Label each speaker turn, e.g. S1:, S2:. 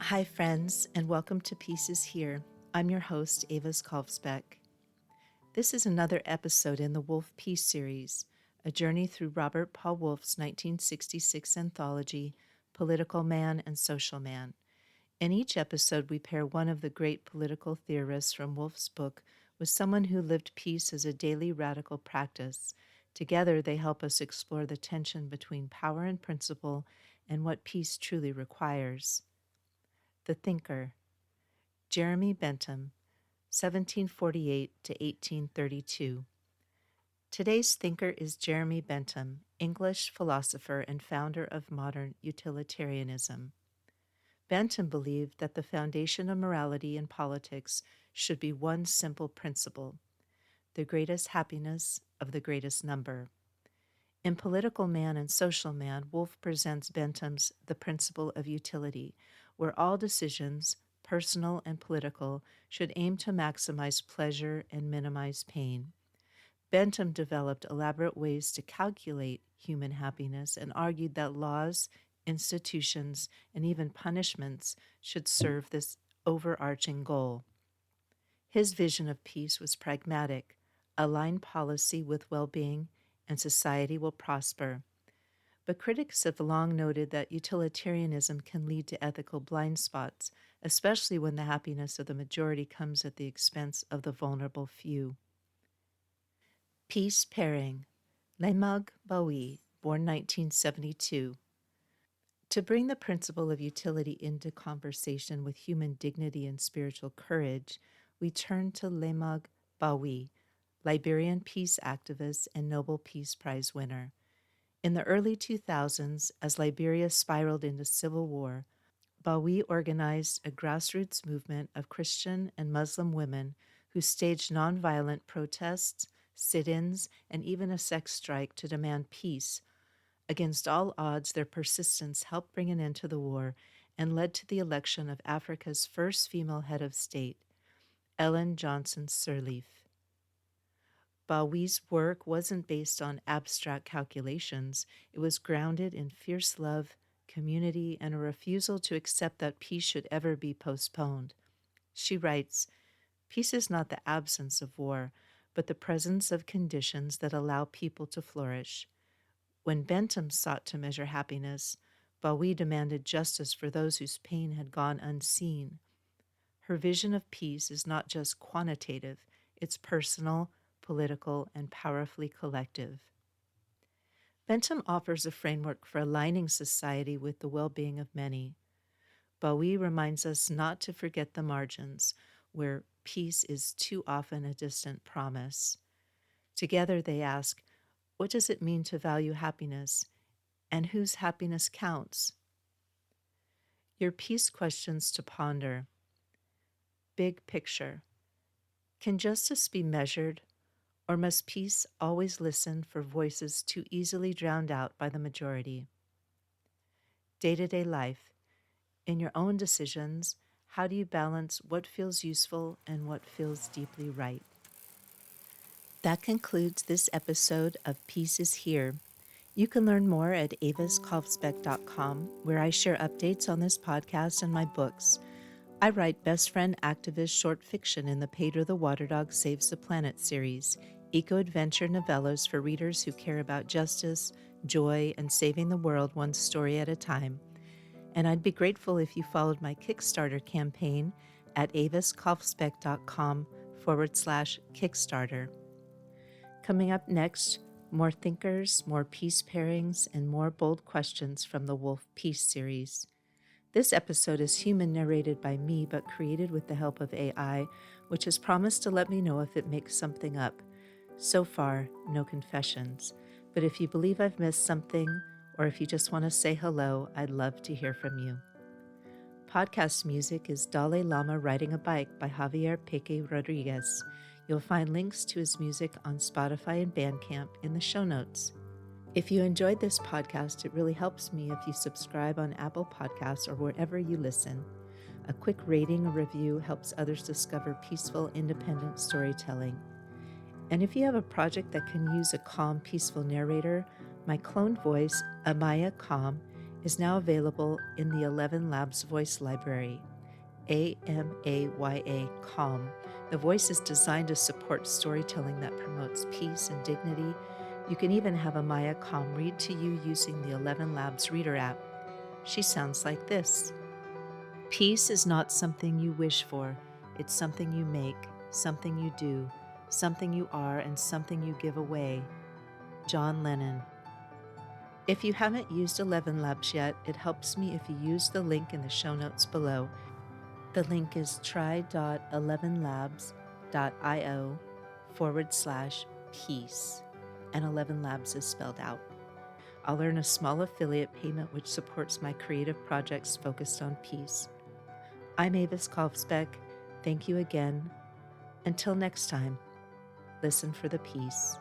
S1: Hi, friends, and welcome to Peace is Here. I'm your host, Avis Kalfsbeek. This is another episode in the Wolff Peace series, a journey through Robert Paul Wolff's 1966 anthology, Political Man and Social Man. In each episode, we pair one of the great political theorists from Wolff's book with someone who lived peace as a daily radical practice. Together, they help us explore the tension between power and principle and what peace truly requires. The Thinker, Jeremy Bentham, 1748 to 1832. Today's thinker is Jeremy Bentham, English philosopher and founder of modern utilitarianism. Bentham believed that the foundation of morality in politics should be one simple principle: the greatest happiness of the greatest number. In Political Man and Social Man, Wolff presents Bentham's The Principle of Utility, where all decisions, personal and political, should aim to maximize pleasure and minimize pain. Bentham developed elaborate ways to calculate human happiness and argued that laws, institutions, and even punishments should serve this overarching goal. His vision of peace was pragmatic: align policy with well-being, and society will prosper. But critics have long noted that utilitarianism can lead to ethical blind spots, especially when the happiness of the majority comes at the expense of the vulnerable few. Peace Pairing, Leymah Gbowee, born 1972. To bring the principle of utility into conversation with human dignity and spiritual courage, we turn to Leymah Gbowee, Liberian peace activist and Nobel Peace Prize winner. In the early 2000s, as Liberia spiraled into civil war, Gbowee organized a grassroots movement of Christian and Muslim women who staged nonviolent protests, sit-ins, and even a sex strike to demand peace. Against all odds, their persistence helped bring an end to the war and led to the election of Africa's first female head of state, Ellen Johnson Sirleaf. Gbowee's work wasn't based on abstract calculations. It was grounded in fierce love, community, and a refusal to accept that peace should ever be postponed. She writes, "Peace is not the absence of war, but the presence of conditions that allow people to flourish." When Bentham sought to measure happiness, Gbowee demanded justice for those whose pain had gone unseen. Her vision of peace is not just quantitative, it's personal, political, and powerfully collective. Bentham offers a framework for aligning society with the well-being of many. Gbowee reminds us not to forget the margins, where peace is too often a distant promise. Together they ask, what does it mean to value happiness, and whose happiness counts? Your peace questions to ponder. Big picture. Can justice be measured, or must peace always listen for voices too easily drowned out by the majority? Day-to-day life. In your own decisions, how do you balance what feels useful and what feels deeply right? That concludes this episode of Peace is Here. You can learn more at aviskalfsbeek.com, where I share updates on this podcast and my books. I write best friend activist short fiction in the Pedro the Water Dog Saves the Planet series, eco-adventure novellas for readers who care about justice, joy, and saving the world one story at a time. And I'd be grateful if you followed my Kickstarter campaign at aviskalfsbeek.com/Kickstarter. Coming up next, more thinkers, more peace pairings, and more bold questions from the Wolff Peace series. This episode is human narrated by me, but created with the help of AI, which has promised to let me know if it makes something up. So far, no confessions. But if you believe I've missed something, or if you just want to say hello, I'd love to hear from you. Podcast music is Dalai Lama Riding a Bike by Javier Peque Rodriguez. You'll find links to his music on Spotify and Bandcamp in the show notes. If you enjoyed this podcast, it really helps me if you subscribe on Apple Podcasts or wherever you listen. A quick rating or review helps others discover peaceful, independent storytelling. And if you have a project that can use a calm, peaceful narrator, my cloned voice, Amaya Calm, is now available in the 11 Labs Voice Library. AMAYA Calm. The voice is designed to support storytelling that promotes peace and dignity. You can even have a Maya Calm read to you using the 11 Labs Reader app. She sounds like this. Peace is not something you wish for. It's something you make, something you do, something you are, and something you give away. John Lennon. If you haven't used 11 Labs yet, it helps me if you use the link in the show notes below. The link is try.11labs.io/peace, and 11 Labs is spelled out. I'll earn a small affiliate payment which supports my creative projects focused on peace. I'm Avis Kalfsbeek. Thank you again. Until next time, listen for the peace.